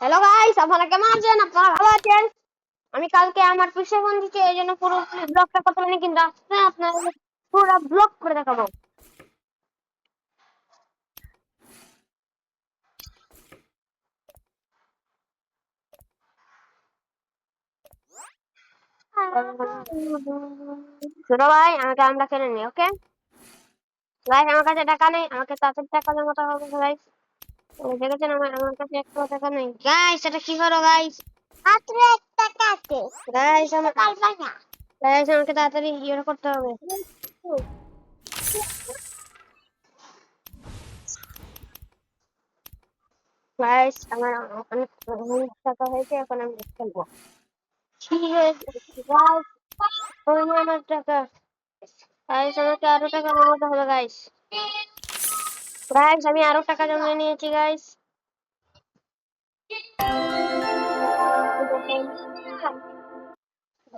Hello guys, আপনারা কেমন আছেন? আপনারা ভালো আছেন? আমি কালকে আমার পিসে ফোন দিচ্ছি, এই জন্য পুরো ব্লগটা করতে পারিনি, কিন্তু আজকে আপনাদের পুরো ব্লগ করে দেখাবো। ছোট ভাই, আমাকে আমরা কিনে নি, ওকে গাইস? আমার কাছে টাকা নেই, আমাকে তাদের টাকা জমাতে হবে গাইস। দেখেছেন আমার কাছে একটু টাকা নেই গাইস। এটা কি করো গাইস? মাত্র 1 টাকা আছে গাইস। গাইস, আমাকে তাড়াতাড়ি ইয়ে করতে হবে গাইস। আমার অনেক টাকা হয়েছে, এখন আমি খেলবো। কি হয়েছে গাইস? আমার টাকা গাইস, আমাকে আরো টাকা জমাতে হবে গাইস। গাইস, আমি আরো টাকা জমিয়ে নিয়েছি গাইস।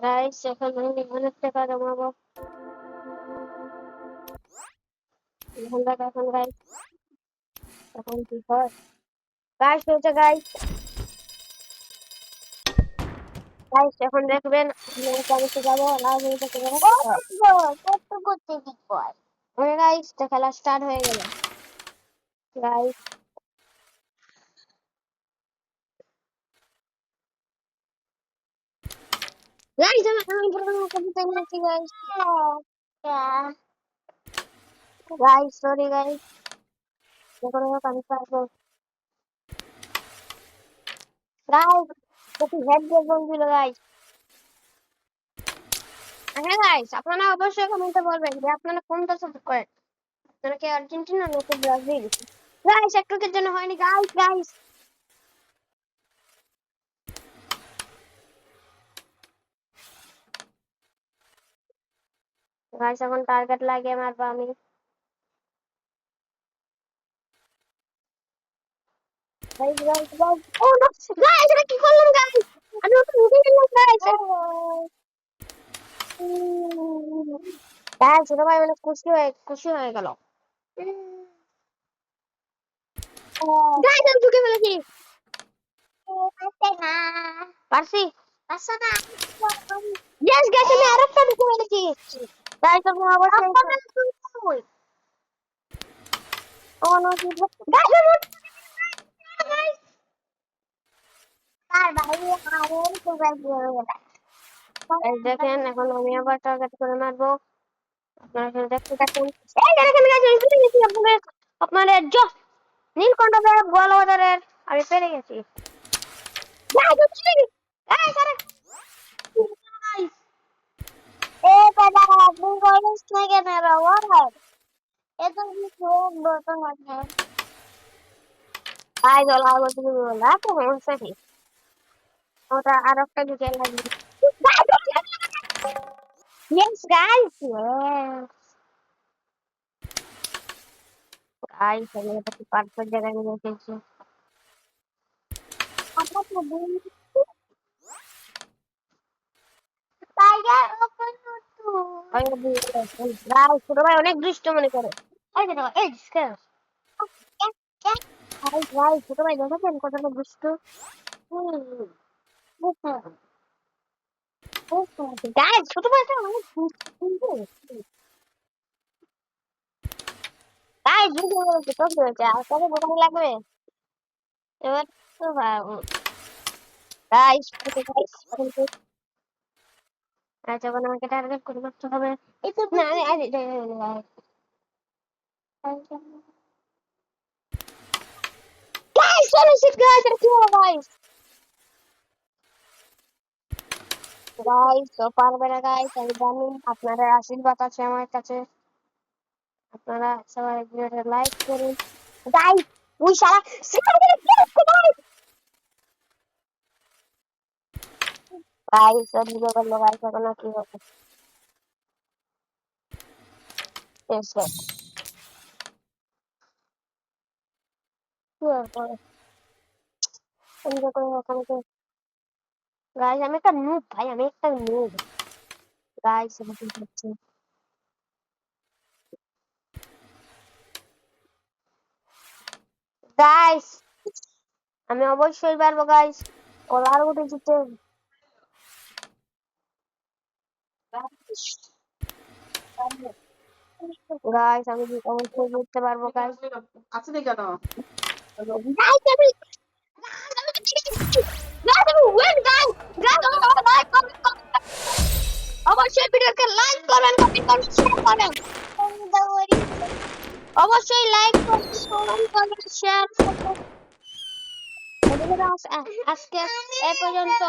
গাইস, এখন আমি অনেক টাকা জমাবো। এখন গাইস, এখন কি হয় গাইস? হয়েছে গাইস। গাইস, এখন দেখবেন আমি যাবো লাভ হয়ে যেতে পারে। কত করতে ঠিক হয় ওরে গাইস, তো খেলা স্টার্ট হয়ে গেল গাইস। গাইস, আমি পুরো কবিতা নিয়েছি গাইস। গাইস, সরি গাইস, দেখো আমি পারবো গাইস। একটু হেড দিয়ে বলছিল গাইস। হ্যাঁ গাইস, আপনারা অবশ্যই কমেন্টে বলবেন যে আপনারা কোনটা সাপোর্ট করেন। আপনারা কি আর্জেন্টিনা নাকি ব্রাজিল? গাইস, একটুকের জন্য হয়নি গাইস। গাইস গাইস, এখন টার্গেট লাগিয়ে মারবো আমি। গাইস গাইস গাইস, ও নো গাইস, এটা কি করলাম গাইস? আমি ওটা উঠে গেলাম গাইস। গাইস, ছোট ভাই অনেক খুশি হয়ে গেল গাইস। আমি ঢুকে ফেলেছি। পারছি পারছো না? ইয়েস গাইস, আমি আরেকটা ঢুকে ফেলেছি গাইস। আপনি অবশ্যই ও নো গাইস, দেখেন, এখন আমি আবার টার্গেট করে মারবো। আপনারা এখানে দেখতে পাচ্ছেন, এই যে দেখেন গাইস, আমি পেরে গেছি। আপনাদের নীলকণ্ঠদের গোয়ালবাজারের আমি পেরে গেছি গাইস। আমি পেরে গেছি গাইস। আরে গাইস, এ দাদা, আপনি কলেজ থেকে মেরা ওয়াই এটা কি খুব বড় কথা গাইস। ওলা বলতে কি বলা তো সমস্যা কি? ওটা আর একটা ঢুকে লাগবে ইয়েস গাইস। গাইস, আমি এটা কি পারফেক্ট জায়গায় নিয়ে এসেছি। আপনার তো টাইগার ওপেন টু গাইস। ছোট ভাই অনেক দৃষ্ট মনে করে। এই যে দেখো, এই স্কেল গাইস। গাইস, ছোট ভাই দেখেছেন কতটা দুষ্ট? গাইস, ছোট ভাইটা অনেক দুষ্ট। গাইস, বুঝে বলেছে তো কি হয়েছে, আর কত বোকামি লাগবে এবার তো গাইস। গাইস, আচ্ছা, এখন আমাকে টার্গেট করে মারতে হবে। এই তো না, গাইস, সরি শিট গাইস, এটা কি হলো গাইস? গাইস, তো পারবে না গাইস, আমি জানি। আপনাদের আশীর্বাদ আছে আমার কাছে। আপনারা সবাই ভিডিওটা লাইক করুন গাইস। ওই শালা গাইস, আর ভিডিও করলো গাইস, এখন আর কি হবে? এসে কি হবে? ভিডিও করে ওখানে গাইস, আমি একটা নুব ভাই, আমি একটা নুব গাইস। আমি কি করছি গাইস? আমি অবশ্যই পারবো গাইস। ওরা আর উঠে যেতে গাইস, আমি অবশ্যই জিততে পারবো গাইস। আছে না কেন? গাইস আমি গাইস আমি উইন গাইস। গাইস আমাকে লাইক কমেন্ট অবশ্যই ভিডিওকে লাইক করবেন, কমেন্ট করবেন, শেয়ার করবেন। অবশ্যই লাইক করবেন, কমেন্ট করবেন, শেয়ার করবেন। আজকে এ পর্যন্ত।